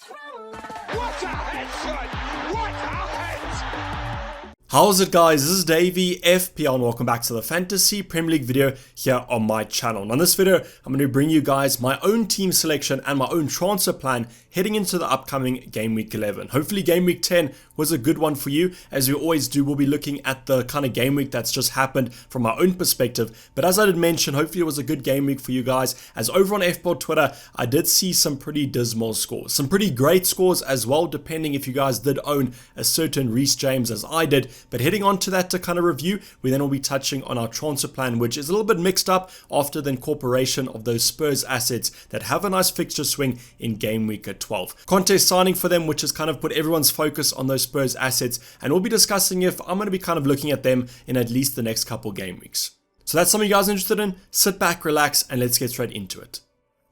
What a headshot! What a head! How's it, guys? This is Dayvy, FPL, and welcome back to the Fantasy Premier League video here on my channel. Now in this video, I'm going to bring you guys my own team selection and my own transfer plan heading into the upcoming Game Week 11. Hopefully Game Week 10 was a good one for you. As we always do, we'll be looking at the kind of game week that's just happened from our own perspective. But as I did mention, hopefully it was a good game week for you guys, as over on FPL Twitter, I did see some pretty dismal scores. Some pretty great scores as well, depending if you guys did own a certain Reece James as I did. But heading on to that to kind of review, we then will be touching on our transfer plan, which is a little bit mixed up after the incorporation of those Spurs assets that have a nice fixture swing in game week 12. Conte signing for them, which has kind of put everyone's focus on those Spurs assets, and we'll be discussing if I'm going to be kind of looking at them in at least the next couple game weeks. So that's something you guys are interested in. Sit back, relax, and let's get straight into it.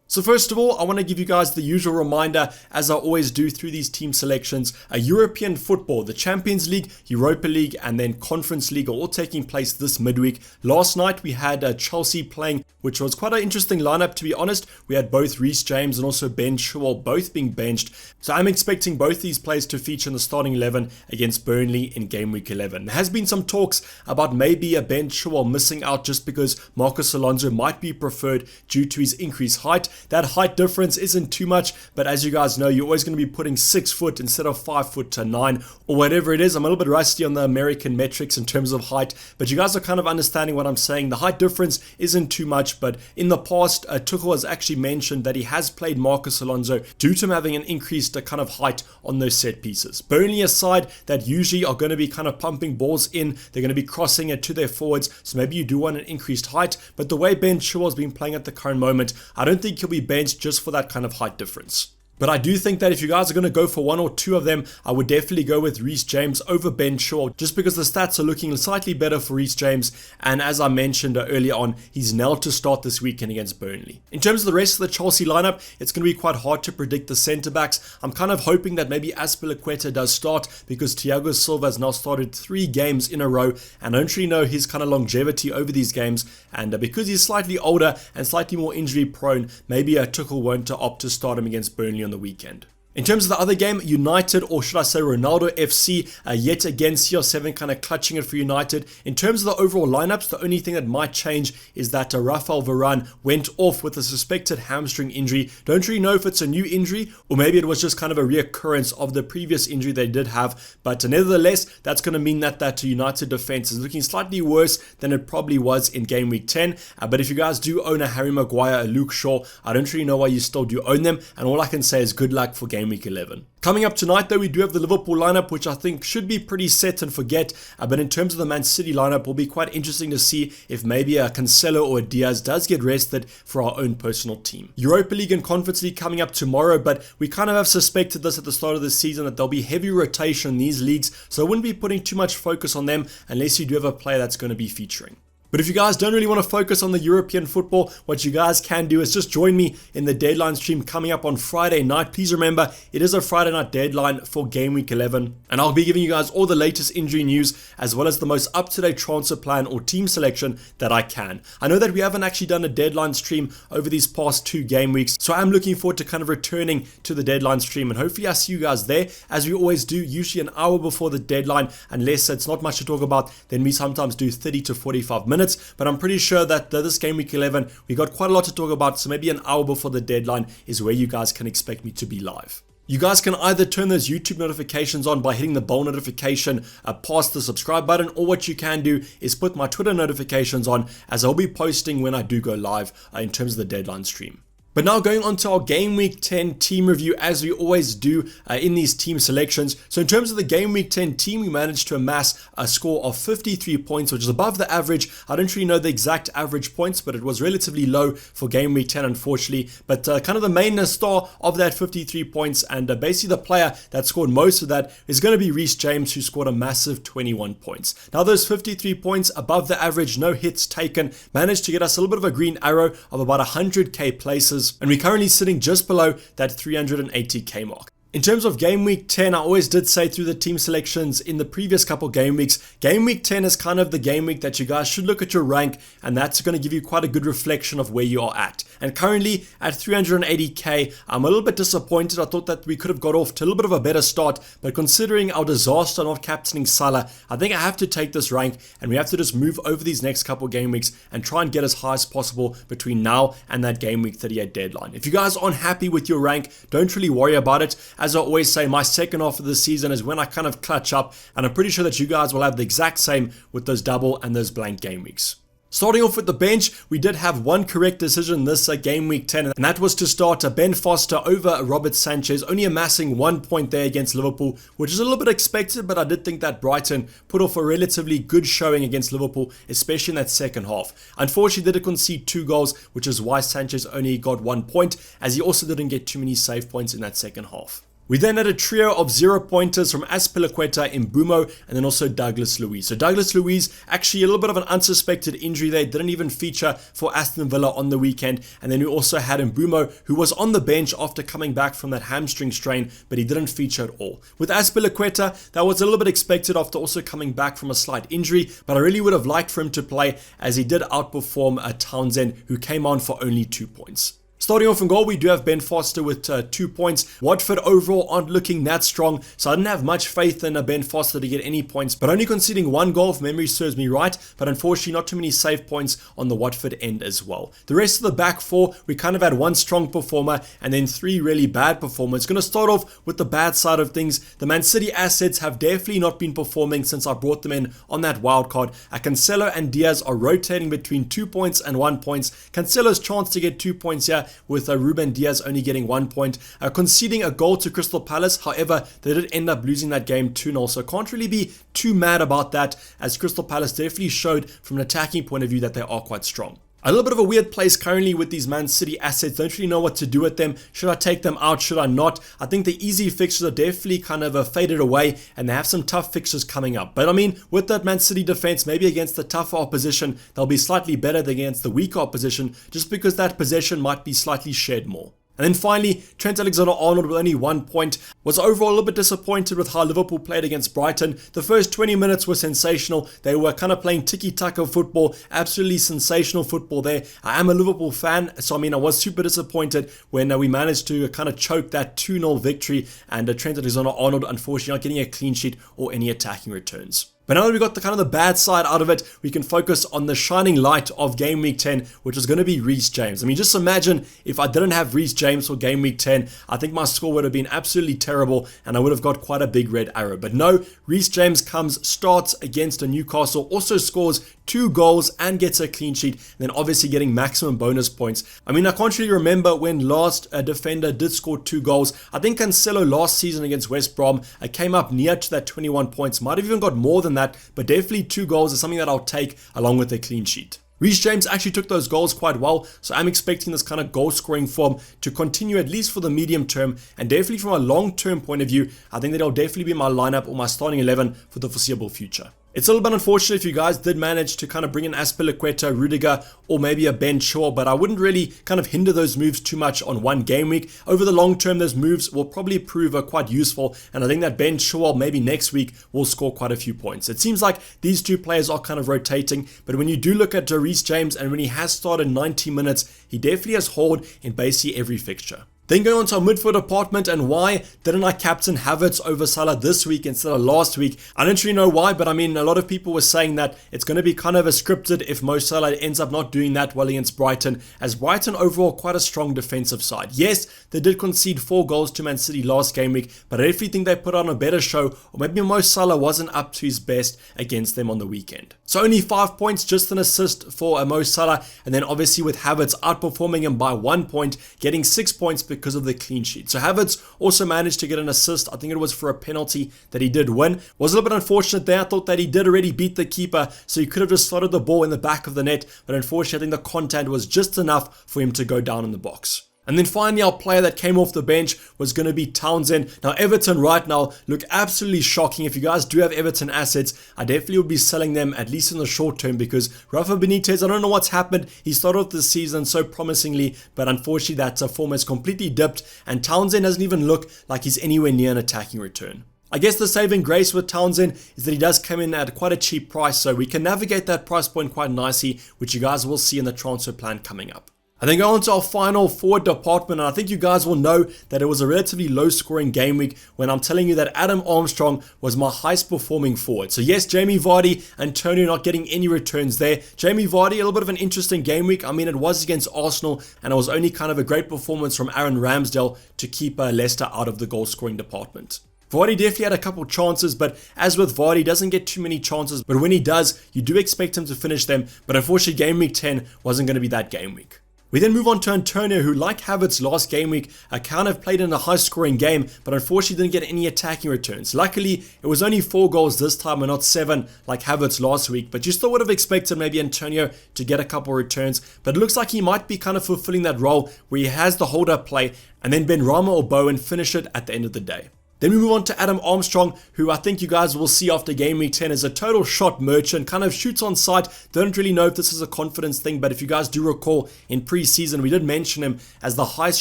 So first of all, I want to give you guys the usual reminder, as I always do through these team selections. European football, the Champions League, Europa League, and then Conference League are all taking place this midweek. Last night we had Chelsea playing, which was quite an interesting lineup, to be honest. We had both Reece James and also Ben Chilwell both being benched. So I'm expecting both these players to feature in the starting 11 against Burnley in Game Week 11. There has been some talks about maybe a Ben Chilwell missing out just because Marcos Alonso might be preferred due to his increased height. That height difference isn't too much, but as you guys know, you're always going to be putting 6 foot instead of 5 foot to 9 or whatever it is. I'm a little bit rusty on the American metrics in terms of height, but you guys are kind of understanding what I'm saying. The height difference isn't too much, but in the past, Tuchel has actually mentioned that he has played Marcos Alonso due to him having an increased kind of height on those set pieces. Burnley a side that usually are going to be kind of pumping balls in. They're going to be crossing it to their forwards, so maybe you do want an increased height, but the way Ben Chilwell has been playing at the current moment, I don't think he'll be benched just for that kind of height difference. But I do think that if you guys are going to go for one or two of them, I would definitely go with Reece James over Ben Chilwell, just because the stats are looking slightly better for Reece James. And as I mentioned earlier on, he's nailed to start this weekend against Burnley. In terms of the rest of the Chelsea lineup, it's going to be quite hard to predict the centre-backs. I'm kind of hoping that maybe Azpilicueta does start, because Thiago Silva has now started 3 games in a row, and I don't really know his kind of longevity over these games. And because he's slightly older and slightly more injury prone, maybe Tuchel won't opt to start him against Burnley on the weekend. In terms of the other game, United, or should I say Ronaldo FC, yet again CR7 kind of clutching it for United. In terms of the overall lineups, the only thing that might change is that Rafael Varane went off with a suspected hamstring injury. Don't really know if it's a new injury or maybe it was just kind of a reoccurrence of the previous injury they did have. But nevertheless, that's going to mean that United defense is looking slightly worse than it probably was in Game Week 10. But if you guys do own a Harry Maguire, a Luke Shaw, I don't really know why you still do own them. And all I can say is good luck for Game Week 11. Coming up tonight though, we do have the Liverpool lineup, which I think should be pretty set and forget. But in terms of the Man City lineup, will be quite interesting to see if maybe a Cancelo or a Diaz does get rested for our own personal team. Europa League and Conference League coming up tomorrow, but we kind of have suspected this at the start of the season, that there'll be heavy rotation in these leagues, so I wouldn't be putting too much focus on them unless you do have a player that's going to be featuring. But if you guys don't really want to focus on the European football, what you guys can do is just join me in the deadline stream coming up on Friday night. Please remember, it is a Friday night deadline for Game Week 11. And I'll be giving you guys all the latest injury news, as well as the most up-to-date transfer plan or team selection that I can. I know that we haven't actually done a deadline stream over these past 2 game weeks, so I'm looking forward to kind of returning to the deadline stream. And hopefully I see you guys there, as we always do, usually an hour before the deadline. Unless it's not much to talk about, then we sometimes do 30 to 45 minutes. But I'm pretty sure that this Game Week 11, we got quite a lot to talk about, so maybe an hour before the deadline is where you guys can expect me to be live. You guys can either turn those YouTube notifications on by hitting the bell notification past the subscribe button, or what you can do is put my Twitter notifications on, as I'll be posting when I do go live in terms of the deadline stream. But now going on to our Game Week 10 team review, as we always do in these team selections. So in terms of the Game Week 10 team, we managed to amass a score of 53 points, which is above the average. I don't really know the exact average points, but it was relatively low for Game Week 10, unfortunately. But kind of the main star of that 53 points, and basically the player that scored most of that, is going to be Reece James, who scored a massive 21 points. Now those 53 points above the average, no hits taken, managed to get us a little bit of a green arrow of about 100k places. And we're currently sitting just below that 380k mark. In terms of game week 10, I always did say through the team selections in the previous couple game weeks, game week 10 is kind of the game week that you guys should look at your rank, and that's going to give you quite a good reflection of where you are at. And currently at 380k, I'm a little bit disappointed. I thought that we could have got off to a little bit of a better start, but considering our disaster not captaining Salah, I think I have to take this rank, and we have to just move over these next couple game weeks and try and get as high as possible between now and that game week 38 deadline. If you guys aren't happy with your rank, don't really worry about it. As I always say, my second half of the season is when I kind of clutch up, and I'm pretty sure that you guys will have the exact same with those double and those blank game weeks. Starting off with the bench, we did have one correct decision this game week 10, and that was to start Ben Foster over Robert Sanchez, only amassing 1 point there against Liverpool, which is a little bit expected, but I did think that Brighton put off a relatively good showing against Liverpool, especially in that second half. Unfortunately, they did concede 2 goals, which is why Sanchez only got 1 point, as he also didn't get too many save points in that second half. We then had a trio of 0 pointers from Azpilicueta, Mbeumo, and then also Douglas Luiz. So Douglas Luiz, actually a little bit of an unsuspected injury there, didn't even feature for Aston Villa on the weekend. And then we also had Mbeumo, who was on the bench after coming back from that hamstring strain, but he didn't feature at all. With Azpilicueta, that was a little bit expected after also coming back from a slight injury, but I really would have liked for him to play, as he did outperform Townsend, who came on for only 2 points. Starting off in goal, we do have Ben Foster with 2 points. Watford overall aren't looking that strong, so I didn't have much faith in Ben Foster to get any points, but only conceding 1 goal if memory serves me right, but unfortunately not too many save points on the Watford end as well. The rest of the back 4, we kind of had 1 strong performer and then 3 really bad performers. Going to start off with the bad side of things. The Man City assets have definitely not been performing since I brought them in on that wild card. Cancelo and Diaz are rotating between 2 points and 1 point. Cancelo's chance to get 2 points here, with Ruben Diaz only getting 1 point, conceding a goal to Crystal Palace. However, they did end up losing that game 2-0, so can't really be too mad about that, as Crystal Palace definitely showed from an attacking point of view that they are quite strong. A little bit of a weird place currently with these Man City assets. Don't really know what to do with them. Should I take them out? Should I not? I think the easy fixtures are definitely kind of faded away, and they have some tough fixtures coming up. But I mean, with that Man City defense, maybe against the tougher opposition, they'll be slightly better than against the weaker opposition, just because that possession might be slightly shared more. And then finally, Trent Alexander-Arnold with only 1 point. Was overall a little bit disappointed with how Liverpool played against Brighton. The first 20 minutes were sensational. They were kind of playing tiki-taka football, absolutely sensational football there. I am a Liverpool fan, so I mean, I was super disappointed when we managed to kind of choke that 2-0 victory, and Trent Alexander-Arnold unfortunately not getting a clean sheet or any attacking returns. But now that we got the kind of the bad side out of it, we can focus on the shining light of Game Week 10, which is going to be Reece James. I mean, just imagine if I didn't have Reece James for Game Week 10, I think my score would have been absolutely terrible, and I would have got quite a big red arrow. But no, Reece James starts against a Newcastle, also scores 2 goals and gets a clean sheet, and then obviously getting maximum bonus points. I mean, I can't really remember when last a defender did score 2 goals. I think Cancelo last season against West Brom came up near to that 21 points. Might have even got more than that, but definitely 2 goals is something that I'll take along with a clean sheet. Reece James actually took those goals quite well, so I'm expecting this kind of goal scoring form to continue at least for the medium term, and definitely from a long term point of view, I think that it'll definitely be my lineup or my starting 11 for the foreseeable future. It's a little bit unfortunate if you guys did manage to kind of bring in Azpilicueta, Rudiger, or maybe a Ben Shaw, but I wouldn't really kind of hinder those moves too much on one game week. Over the long term, those moves will probably prove quite useful, and I think that Ben Shaw maybe next week will score quite a few points. It seems like these 2 players are kind of rotating, but when you do look at Reece James, and when he has started 90 minutes, he definitely has hauled in basically every fixture. Then going on to our midfield department, and why didn't I captain Havertz over Salah this week instead of last week? I don't really know why, but I mean, a lot of people were saying that it's going to be kind of a scripted if Mo Salah ends up not doing that well against Brighton, as Brighton overall quite a strong defensive side. Yes, they did concede 4 goals to Man City last game week, but I definitely think they put on a better show, or maybe Mo Salah wasn't up to his best against them on the weekend. So only 5 points, just an assist for Mo Salah, and then obviously with Havertz outperforming him by 1 point, getting 6 points because of the clean sheet. So Havertz also managed to get an assist. I think it was for a penalty that he did win. Was a little bit unfortunate there. I thought that he did already beat the keeper, so he could have just slotted the ball in the back of the net, but unfortunately I think the contact was just enough for him to go down in the box. And then finally, our player that came off the bench was going to be Townsend. Now, Everton right now look absolutely shocking. If you guys do have Everton assets, I definitely would be selling them, at least in the short term, because Rafa Benitez, I don't know what's happened. He started off the season so promisingly, but unfortunately that form has completely dipped, and Townsend doesn't even look like he's anywhere near an attacking return. I guess the saving grace with Townsend is that he does come in at quite a cheap price, so we can navigate that price point quite nicely, which you guys will see in the transfer plan coming up. And then go on to our final forward department, and I think you guys will know that it was a relatively low scoring game week when I'm telling you that Adam Armstrong was my highest performing forward. So yes, Jamie Vardy and Antonio not getting any returns there. Jamie Vardy, a little bit of an interesting game week. I mean, it was against Arsenal, and it was only kind of a great performance from Aaron Ramsdale to keep Leicester out of the goal scoring department. Vardy definitely had a couple chances, but as with Vardy, he doesn't get too many chances, but when he does, you do expect him to finish them, but unfortunately game week 10 wasn't going to be that game week. We then move on to Antonio, who, like Havertz last game week, kind of played in a high-scoring game, but unfortunately didn't get any attacking returns. Luckily, it was only 4 goals this time and not 7 like Havertz last week, but you still would have expected maybe Antonio to get a couple returns, but it looks like he might be kind of fulfilling that role where he has the hold-up play, and then Benrahma or Bowen finish it at the end of the day. Then we move on to Adam Armstrong, who I think you guys will see after game week 10 is a total shot merchant, kind of shoots on sight. Don't really know if this is a confidence thing, but if you guys do recall, in pre-season we did mention him as the highest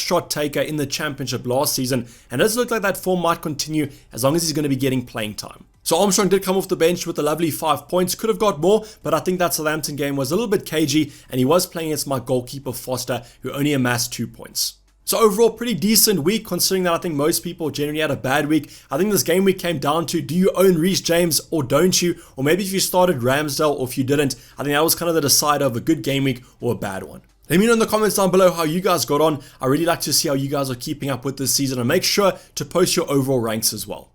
shot taker in the championship last season, and it does look like that form might continue as long as he's going to be getting playing time. So Armstrong did come off the bench with a lovely 5 points, could have got more, but I think that Southampton game was a little bit cagey, and he was playing against my goalkeeper Foster, who only amassed 2 points. So overall, pretty decent week, considering that I think most people generally had a bad week. I think this game week came down to, do you own Reece James or don't you? Or maybe if you started Ramsdale or if you didn't. I think that was kind of the decider of a good game week or a bad one. Let me know in the comments down below how you guys got on. I really like to see how you guys are keeping up with this season, and make sure to post your overall ranks as well.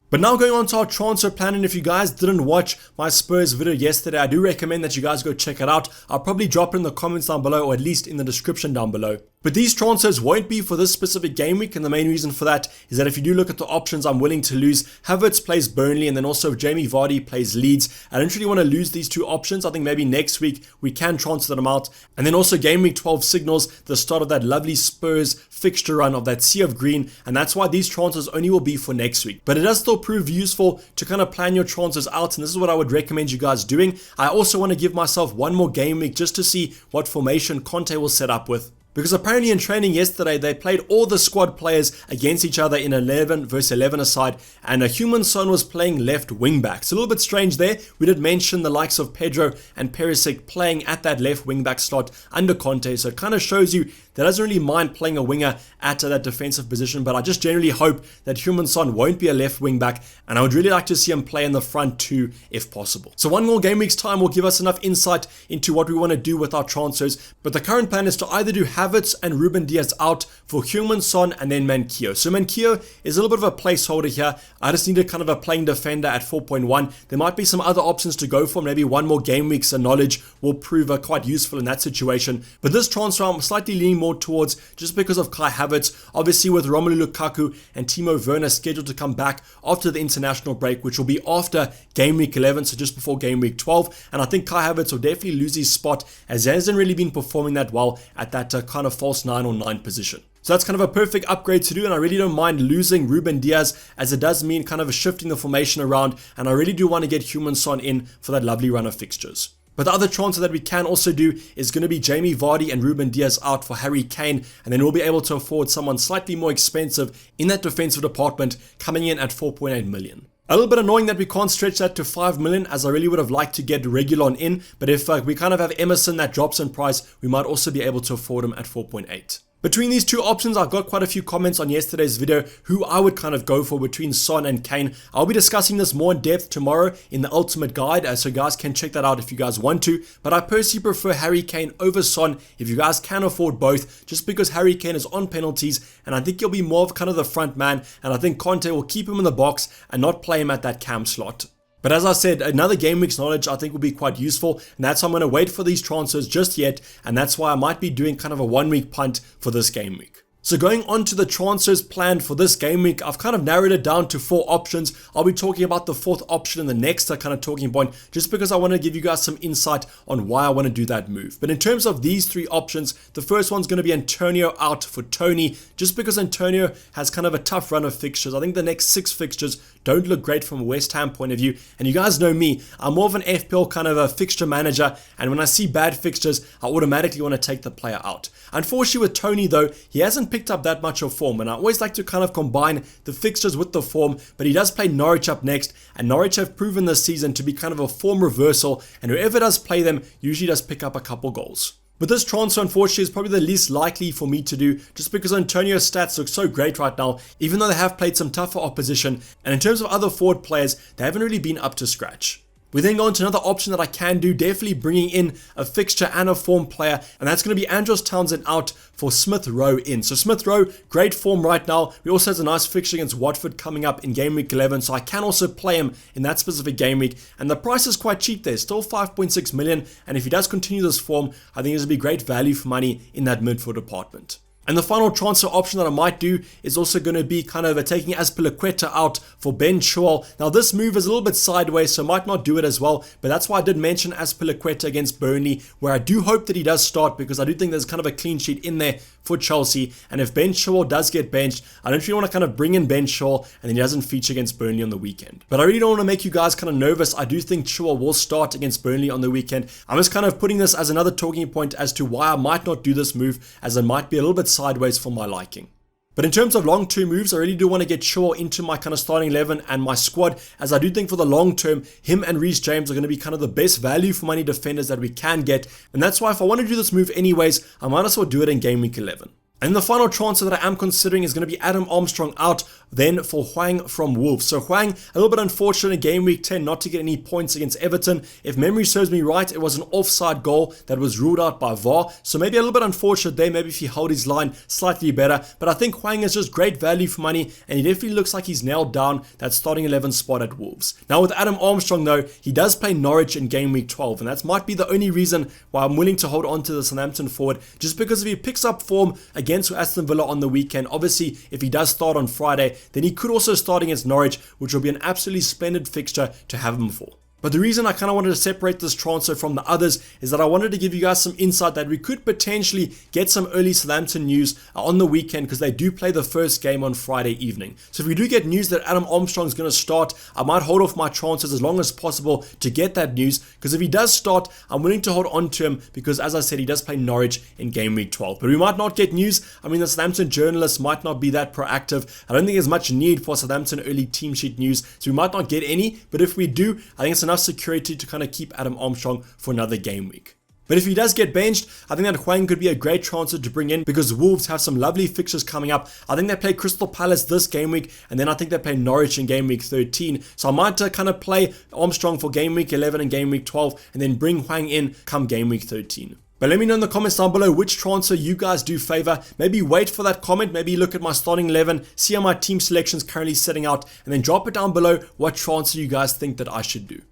But now going on to our transfer plan, and if you guys didn't watch my Spurs video yesterday, I do recommend that you guys go check it out. I'll probably drop it in the comments down below, or at least in the description down below. But these transfers won't be for this specific game week, and the main reason for that is that if you do look at the options I'm willing to lose, Havertz plays Burnley, and then also Jamie Vardy plays Leeds. I don't really want to lose these 2 options. I think maybe next week we can transfer them out. And then also game week 12 signals the start of that lovely Spurs fixture run of that sea of green, and that's why these transfers only will be for next week. But it does still prove useful to kind of plan your transfers out, and this is what I would recommend you guys doing. I also want to give myself one more game week just to see what formation Conte will set up with. Because apparently in training yesterday, they played all the squad players against each other in 11 versus 11 aside, and a human son was playing left wing back. It's a little bit strange there. We did mention the likes of Pedro and Perisic playing at that left wing back slot under Conte, so it kind of shows you that doesn't really mind playing a winger at that defensive position, but I just generally hope that Heung-min Son won't be a left wing back, and I would really like to see him play in the front too if possible. So one more game week's time will give us enough insight into what we want to do with our transfers, but the current plan is to either do Havertz and Ruben Diaz out for Heung-min Son and then Manquillo. So Manquillo is a little bit of a placeholder here. I just needed kind of a playing defender at 4.1. There might be some other options to go for. Maybe one more game week's knowledge will prove quite useful in that situation. But this transfer I'm slightly leaning more towards just because of Kai Havertz. Obviously with Romelu Lukaku and Timo Werner scheduled to come back after the international break, which will be after game week 11, so just before game week 12. And I think Kai Havertz will definitely lose his spot as he hasn't really been performing that well at that kind of false 9 or 9 position. So that's kind of a perfect upgrade to do, and I really don't mind losing Ruben Diaz, as it does mean kind of shifting the formation around, and I really do want to get Heung-min Son in for that lovely run of fixtures. But the other transfer that we can also do is going to be Jamie Vardy and Ruben Diaz out for Harry Kane, and then we'll be able to afford someone slightly more expensive in that defensive department, coming in at 4.8 million. A little bit annoying that we can't stretch that to 5 million, as I really would have liked to get Reguilon in, but if we kind of have Emerson that drops in price, we might also be able to afford him at 4.8. Between these 2 options, I got quite a few comments on yesterday's video who I would kind of go for between Son and Kane. I'll be discussing this more in depth tomorrow in the Ultimate Guide, so you guys can check that out if you guys want to. But I personally prefer Harry Kane over Son if you guys can afford both, just because Harry Kane is on penalties, and I think he'll be more of kind of the front man, and I think Conte will keep him in the box and not play him at that cam slot. But as I said, another game week's knowledge I think will be quite useful, and that's why I'm going to wait for these transfers just yet, and that's why I might be doing kind of a 1 week punt for this game week. So going on to the transfers planned for this game week, I've kind of narrowed it down to 4 options. I'll be talking about the 4th option in the next kind of talking point, just because I want to give you guys some insight on why I want to do that move. But in terms of these 3 options, the first one's going to be Antonio out for Tony, just because Antonio has kind of a tough run of fixtures. I think the next 6 fixtures don't look great from a West Ham point of view. And you guys know me, I'm more of an FPL kind of a fixture manager, and when I see bad fixtures, I automatically want to take the player out. Unfortunately with Tony though, he hasn't picked up that much of form, and I always like to kind of combine the fixtures with the form, but he does play Norwich up next, and Norwich have proven this season to be kind of a form reversal, and whoever does play them usually does pick up a couple goals. But this transfer, unfortunately, is probably the least likely for me to do, just because Antonio's stats look so great right now, even though they have played some tougher opposition, and in terms of other forward players, they haven't really been up to scratch. We then go on to another option that I can do, definitely bringing in a fixture and a form player, and that's going to be Andros Townsend out for Smith Rowe in. So Smith Rowe, great form right now. He also has a nice fixture against Watford coming up in game week 11, so I can also play him in that specific game week, and the price is quite cheap there, still 5.6 million, and if he does continue this form, I think it's going to be great value for money in that midfield department. And the final transfer option that I might do is also going to be kind of taking Azpilicueta out for Ben Chilwell. Now this move is a little bit sideways, so I might not do it as well, but that's why I did mention Azpilicueta against Burnley, where I do hope that he does start, because I do think there's kind of a clean sheet in there for Chelsea, and if Ben Chilwell does get benched, I don't really want to kind of bring in Ben Chilwell and then he doesn't feature against Burnley on the weekend. But I really don't want to make you guys kind of nervous. I do think Chilwell will start against Burnley on the weekend. I'm just kind of putting this as another talking point as to why I might not do this move, as it might be a little bit sideways for my liking. But in terms of long-term moves, I really do want to get Chilwell into my kind of starting 11 and my squad, as I do think for the long term, him and Reece James are going to be kind of the best value for money defenders that we can get. And that's why if I want to do this move anyways, I might as well do it in game week 11. And the final transfer that I am considering is going to be Adam Armstrong out then for Hwang from Wolves. So Hwang, a little bit unfortunate in game week 10 not to get any points against Everton. If memory serves me right, it was an offside goal that was ruled out by VAR. So maybe a little bit unfortunate there, maybe if he held his line slightly better. But I think Hwang is just great value for money, and he definitely looks like he's nailed down that starting 11 spot at Wolves. Now with Adam Armstrong though, he does play Norwich in game week 12, and that might be the only reason why I'm willing to hold on to the Southampton forward, just because if he picks up form against Aston Villa on the weekend, obviously if he does start on Friday, then he could also start against Norwich, which will be an absolutely splendid fixture to have him for. But the reason I kind of wanted to separate this transfer from the others is that I wanted to give you guys some insight that we could potentially get some early Southampton news on the weekend, because they do play the first game on Friday evening. So if we do get news that Adam Armstrong is going to start, I might hold off my transfers as long as possible to get that news, because if he does start, I'm willing to hold on to him, because as I said, he does play Norwich in game week 12. But we might not get news. I mean, the Southampton journalists might not be that proactive. I don't think there's much need for Southampton early team sheet news, so we might not get any. But if we do, I think it's enough security to kind of keep Adam Armstrong for another game week. But if he does get benched, I think that Hwang could be a great transfer to bring in, because Wolves have some lovely fixtures coming up. I think they play Crystal Palace this game week, and then I think they play Norwich in game week 13. So I might kind of play Armstrong for game week 11 and game week 12, and then bring Hwang in come game week 13. But let me know in the comments down below which transfer you guys do favor. Maybe wait for that comment, maybe look at my starting 11, see how my team selection is currently setting out, and then drop it down below what transfer you guys think that I should do.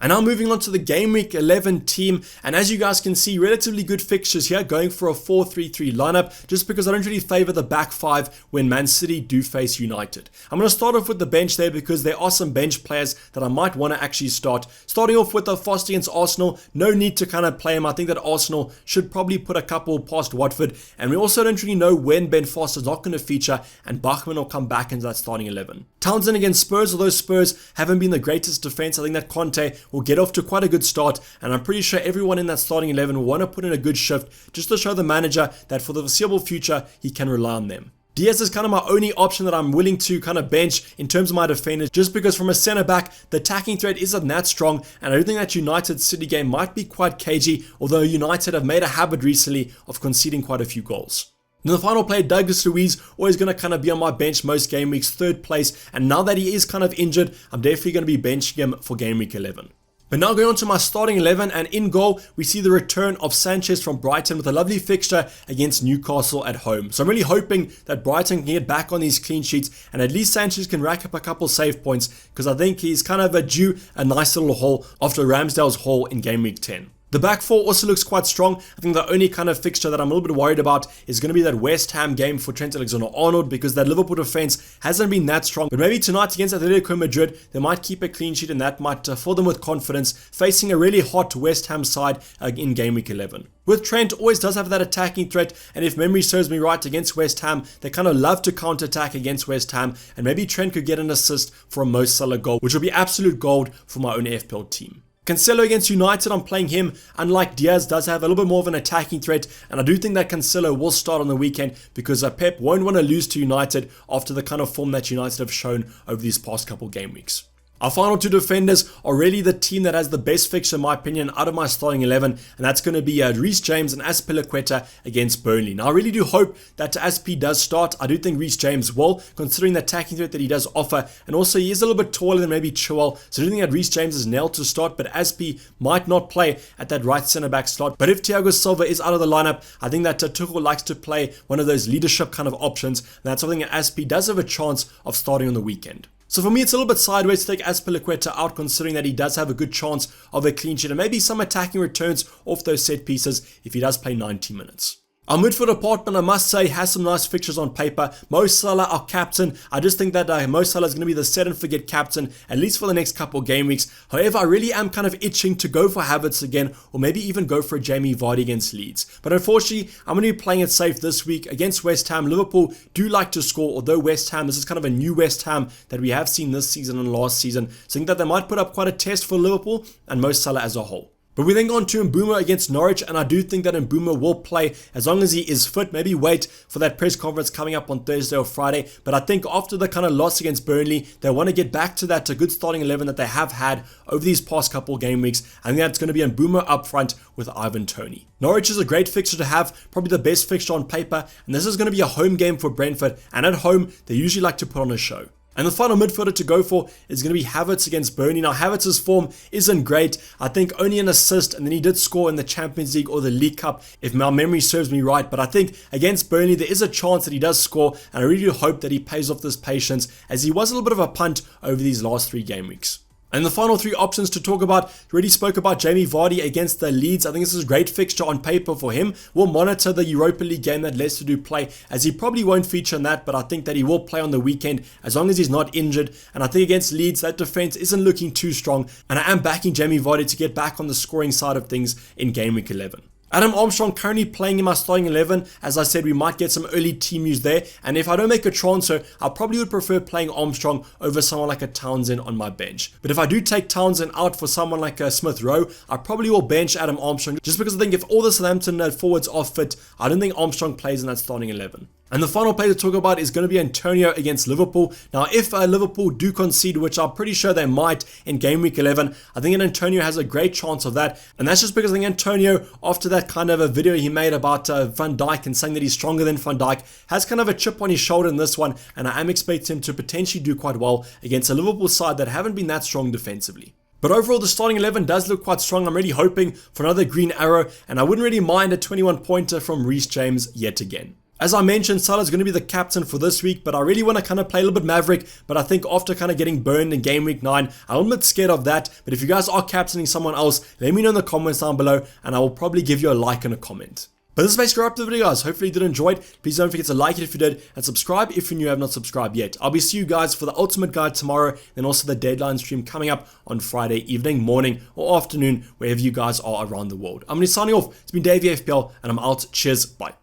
And now moving on to the Game Week 11 team, and as you guys can see, relatively good fixtures here, going for a 4-3-3 lineup, just because I don't really favour the back five when Man City do face United. I'm going to start off with the bench there, because there are some bench players that I might want to actually start. Starting off with the Foster against Arsenal, no need to kind of play him. I think that Arsenal should probably put a couple past Watford, and we also don't really know when Ben Foster's not going to feature, and Bachmann will come back into that starting 11. Townsend against Spurs, although Spurs haven't been the greatest defence, I think that Conte will get off to quite a good start, and I'm pretty sure everyone in that starting 11 will want to put in a good shift, just to show the manager that for the foreseeable future, he can rely on them. Diaz is kind of my only option that I'm willing to kind of bench in terms of my defenders, just because from a centre back, the attacking threat isn't that strong, and I do think that United City game might be quite cagey, although United have made a habit recently of conceding quite a few goals. And the final player, Douglas Luiz, always going to kind of be on my bench most game weeks, third place, and now that he is kind of injured, I'm definitely going to be benching him for game week 11. But now going on to my starting 11, and in goal, we see the return of Sanchez from Brighton with a lovely fixture against Newcastle at home. So I'm really hoping that Brighton can get back on these clean sheets, and at least Sanchez can rack up a couple save points, because I think he's kind of due a nice little haul after Ramsdale's haul in game week 10. The back four also looks quite strong. I think the only kind of fixture that I'm a little bit worried about is going to be that West Ham game for Trent Alexander-Arnold, because that Liverpool defense hasn't been that strong. But maybe tonight against Atletico Madrid, they might keep a clean sheet, and that might fill them with confidence facing a really hot West Ham side in game week 11. With Trent, always does have that attacking threat, and if memory serves me right, against West Ham, they kind of love to counter-attack against West Ham, and maybe Trent could get an assist for a Mo Salah goal, which would be absolute gold for my own FPL team. Cancelo against United, I'm playing him. Unlike Diaz, does have a little bit more of an attacking threat, and I do think that Cancelo will start on the weekend because Pep won't want to lose to United after the kind of form that United have shown over these past couple game weeks. Our final two defenders are really the team that has the best fixture, in my opinion, out of my starting 11, and that's going to be Reece James and Azpilicueta against Burnley. Now, I really do hope that Azpi does start. I do think Reece James will, considering the attacking threat that he does offer, and also he is a little bit taller than maybe Chilwell, so I do think that Reece James is nailed to start, but Azpi might not play at that right centre-back slot. But if Thiago Silva is out of the lineup, I think that Tuchel likes to play one of those leadership kind of options, and that's something that Azpi does have a chance of starting on the weekend. So for me, it's a little bit sideways to take Azpilicueta out, considering that he does have a good chance of a clean sheet and maybe some attacking returns off those set pieces if he does play 90 minutes. Our midfield department, I must say, has some nice fixtures on paper. Mo Salah, our captain. I just think that Mo Salah is going to be the set and forget captain, at least for the next couple of game weeks. However, I really am kind of itching to go for Havertz again, or maybe even go for a Jamie Vardy against Leeds. But unfortunately, I'm going to be playing it safe this week against West Ham. Liverpool do like to score, although West Ham, this is kind of a new West Ham that we have seen this season and last season. So I think that they might put up quite a test for Liverpool and Mo Salah as a whole. But we then go on to Mbeumo against Norwich, and I do think that Mbeumo will play as long as he is fit. Maybe wait for that press conference coming up on Thursday or Friday. But I think after the kind of loss against Burnley, they want to get back to that good starting 11 that they have had over these past couple game weeks. I think that's going to be Mbeumo up front with Ivan Toney. Norwich is a great fixture to have, probably the best fixture on paper, and this is going to be a home game for Brentford, and at home, they usually like to put on a show. And the final midfielder to go for is going to be Havertz against Burnley. Now, Havertz's form isn't great. I think only an assist, and then he did score in the Champions League or the League Cup, if my memory serves me right. But I think against Burnley, there is a chance that he does score, and I really do hope that he pays off this patience, as he was a little bit of a punt over these last 3 game weeks. And the final 3 options to talk about, already spoke about Jamie Vardy against the Leeds. I think this is a great fixture on paper for him. We'll monitor the Europa League game that Leicester do play, as he probably won't feature in that, but I think that he will play on the weekend as long as he's not injured. And I think against Leeds, that defense isn't looking too strong, and I am backing Jamie Vardy to get back on the scoring side of things in game week 11. Adam Armstrong currently playing in my starting 11. As I said, we might get some early team news there. And if I don't make a transfer, I probably would prefer playing Armstrong over someone like a Townsend on my bench. But if I do take Townsend out for someone like a Smith Rowe, I probably will bench Adam Armstrong, just because I think if all the Southampton forwards are fit, I don't think Armstrong plays in that starting 11. And the final play to talk about is going to be Antonio against Liverpool. Now, if Liverpool do concede, which I'm pretty sure they might in game week 11, I think Antonio has a great chance of that. And that's just because I think Antonio, after that kind of a video he made about Van Dijk and saying that he's stronger than Van Dijk, has kind of a chip on his shoulder in this one. And I am expecting him to potentially do quite well against a Liverpool side that haven't been that strong defensively. But overall, the starting 11 does look quite strong. I'm really hoping for another green arrow, and I wouldn't really mind a 21-pointer from Reece James yet again. As I mentioned, Salah's going to be the captain for this week, but I really want to kind of play a little bit Maverick. But I think after kind of getting burned in game week 9, I'm a little bit scared of that. But if you guys are captaining someone else, let me know in the comments down below, and I will probably give you a like and a comment. But this is basically wrap up the video, guys. Hopefully you did enjoy it. Please don't forget to like it if you did, and subscribe if you have not subscribed yet. I'll be seeing you guys for the ultimate guide tomorrow, and also the deadline stream coming up on Friday evening, morning, or afternoon, wherever you guys are around the world. I'm going to be signing off. It's been Dayvy FPL, and I'm out. Cheers. Bye.